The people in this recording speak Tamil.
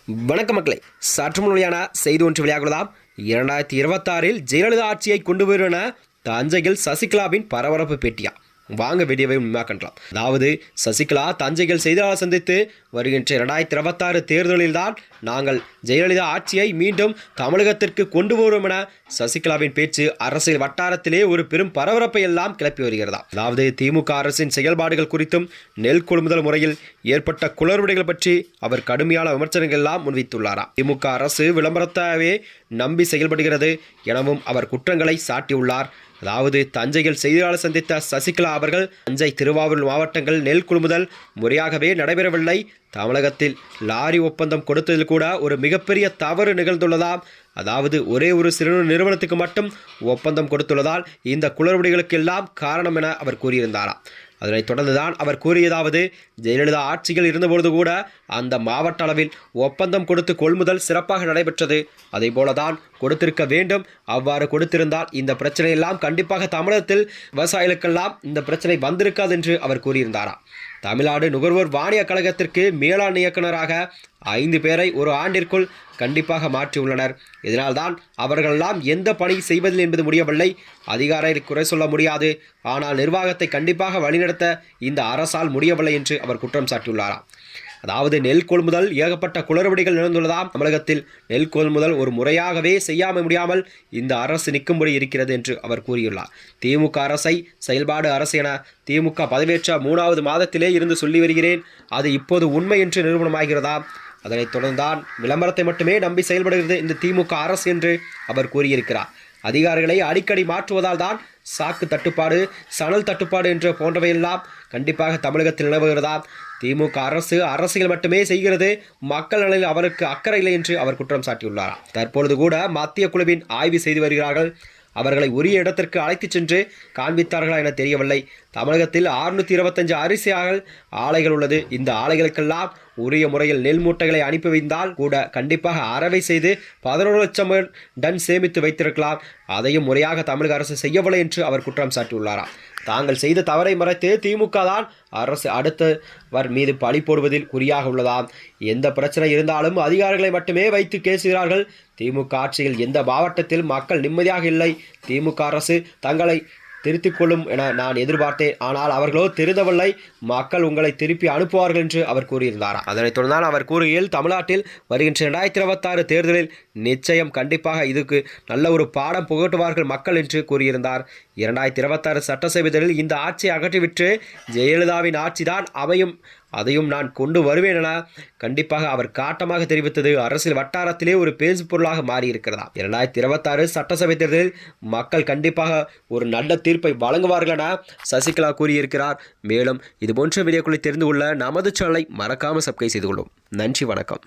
வணக்கம் மக்களே, சற்று முன்னிலையான செய்தி ஒன்று வெளியாகுவதாம். 2026 ஜெயலலிதா ஆட்சியை கொண்டு வருவன தஞ்சையில் சசிகலாவின் பரபரப்பு பேட்டியா? வாங்க வீடியோவை உண்மையாக்கலாம். அதாவது சசிகலா தஞ்சையில் செய்தியாளர் சந்தித்து வருகின்ற 2026 தேர்தலில் தான் நாங்கள் ஜெயலலிதா ஆட்சியை மீண்டும் தமிழகத்திற்கு கொண்டு வருவோம் என சசிகலாவின் பேச்சு அரசியல் வட்டாரத்திலே ஒரு பெரும் பரபரப்பை எல்லாம் கிளப்பி வருகிறதா. அதாவது திமுக அரசின் செயல்பாடுகள் குறித்தும் நெல் கொள்முதல் முறையில் ஏற்பட்ட குளறுபடிகள் பற்றி அவர் கடுமையான விமர்சனங்கள் எல்லாம் முன்வைத்துள்ளாராம். திமுக அரசு விளம்பரத்தாவே நம்பி செயல்படுகிறது எனவும் அவர் குற்றங்களை சாட்டியுள்ளார். அதாவது தஞ்சையில் செய்தியாளர் சந்தித்த சசிகலா அவர்கள் தஞ்சை, திருவாரூர் மாவட்டங்கள் நெல் கொள்முதல் முறையாகவே நடைபெறவில்லை, தமிழகத்தில் லாரி ஒப்பந்தம் கொடுத்ததில் கூட ஒரு மிகப்பெரிய தவறு நிகழ்ந்துள்ளதாம். அதாவது ஒரே ஒரு சிறு நிறுவனத்துக்கு மட்டும் ஒப்பந்தம் கொடுத்துள்ளதால் இந்த குளறுபடிகளுக்கு எல்லாம் காரணம் என அவர் கூறியிருந்தாராம். அதனைத் தொடர்ந்துதான் அவர் கூறியதாவது, ஜெயலலிதா ஆட்சிகள் இருந்தபொழுது கூட அந்த மாவட்ட அளவில் ஒப்பந்தம் கொடுத்து கொள்முதல் சிறப்பாக நடைபெற்றது, அதே போலதான் கொடுத்திருக்க வேண்டும். அவ்வாறு கொடுத்திருந்தால் இந்த பிரச்சனையெல்லாம் கண்டிப்பாக தமிழகத்தில் விவசாயிகளுக்கெல்லாம் இந்த பிரச்சனை வந்திருக்காது என்று அவர் கூறியிருந்தாராம். தமிழ்நாடு நுகர்வோர் வாணிய கழகத்திற்கு மேலாண் இயக்குநராக 5 பேரை ஒரு ஆண்டிற்குள் கண்டிப்பாக மாற்றியுள்ளனர். இதனால்தான் அவர்களெல்லாம் எந்த பணி செய்வதில் என்பது முடியவில்லை. அதிகாரிகளை குறை சொல்ல முடியாது, ஆனால் நிர்வாகத்தை கண்டிப்பாக வழிநடத்த இந்த அரசால் முடியவில்லை என்று அவர் குற்றம் சாட்டியுள்ளாராம். அதாவது நெல் கொள்முதல் ஏகப்பட்ட குளறுபடிகள் நிகழ்ந்துள்ளதாம். தமிழகத்தில் நெல் கொள்முதல் ஒரு முறையாகவே செய்யாமல் முடியாமல் இந்த அரசு நிற்கும்படி இருக்கிறது என்று அவர் கூறியுள்ளார். திமுக அரசை செயல்பாடு அரசு என திமுக பதவியேற்ற 3வது மாதத்திலே இருந்து சொல்லி வருகிறேன், அது இப்போது உண்மை என்று நிரூபணமாகிறதா. அதனைத் தொடர்ந்தான் விளம்பரத்தை மட்டுமே நம்பி செயல்படுகிறது இந்த திமுக அரசு என்று அவர் கூறியிருக்கிறார். அதிகாரிகளை அடிக்கடி மாற்றுவதால் தான் சாக்கு தட்டுப்பாடு, சணல் தட்டுப்பாடு என்ற போன்றவையெல்லாம் கண்டிப்பாக தமிழகத்தில் நிலவுகிறதா. திமுக அரசு அரசியல் மட்டுமே செய்கிறது, மக்கள் நலனில் அவருக்கு அக்கறை இல்லை என்று அவர் குற்றம் சாட்டியுள்ளார். தற்பொழுது கூட மத்திய குழுவின் ஆய்வு செய்து வருகிறார்கள். அவர்களை உரிய இடத்திற்கு அழைத்துச் சென்று காண்பித்தார்களா என தெரியவில்லை. தமிழகத்தில் 625 அரிசி ஆலைகள் உள்ளது. இந்த ஆலைகளுக்கெல்லாம் உரிய முறையில் நெல் மூட்டைகளை அனுப்பி வைத்தால் கூட கண்டிப்பாக அறவை செய்து 11 லட்சம் டன் சேமித்து வைத்திருக்கலாம். அதையும் முறையாக தமிழக அரசு செய்யவில்லை என்று அவர் குற்றம் சாட்டியுள்ளாராம். தாங்கள் செய்த தவறை மறைத்து திமுக தான் அரசு அடுத்தவர் மீது பழி போடுவதில் குறியாக உள்ளதாம். எந்த பிரச்சனை இருந்தாலும் அதிகாரிகளை மட்டுமே வைத்து பேசுகிறார்கள். திமுக ஆட்சியில் எந்த மாவட்டத்தில் மக்கள் நிம்மதியாக இல்லை. திமுக அரசு தங்களை திருத்திக் கொள்ளும் என நான் எதிர்பார்த்தேன், ஆனால் அவர்களோ திருந்தவில்லை. மக்கள் உங்களை திருப்பி அனுப்புவார்கள் என்று அவர் கூறியிருந்தார். அதனைத் தொடர்ந்து அவர் கூறுகையில், தமிழ்நாட்டில் வருகின்ற 2026 தேர்தலில் நிச்சயம் கண்டிப்பாக இதுக்கு நல்ல ஒரு பாடம் புகட்டுவார்கள் மக்கள் என்று கூறியிருந்தார். 2026 சட்டசபை தேர்தலில் இந்த ஆட்சியை அகற்றிவிட்டு ஜெயலலிதாவின் ஆட்சிதான் அமையும், அதையும் நான் கொண்டு வருவேன் என கண்டிப்பாக அவர் காட்டமாக தெரிவித்தது அரசியல் வட்டாரத்திலே ஒரு பேசு பொருளாக மாறியிருக்கிறதா. 2026 சட்டசபை தேர்தலில் மக்கள் கண்டிப்பாக ஒரு நல்ல தீர்ப்பை வழங்குவார்கள் என சசிகலா கூறியிருக்கிறார். மேலும் இதுபோன்ற வீடியோக்களை தெரிந்து கொள்ள நமது சேனலை மறக்காமல் சப்ஸ்கிரைப் செய்து கொள்ளும். நன்றி, வணக்கம்.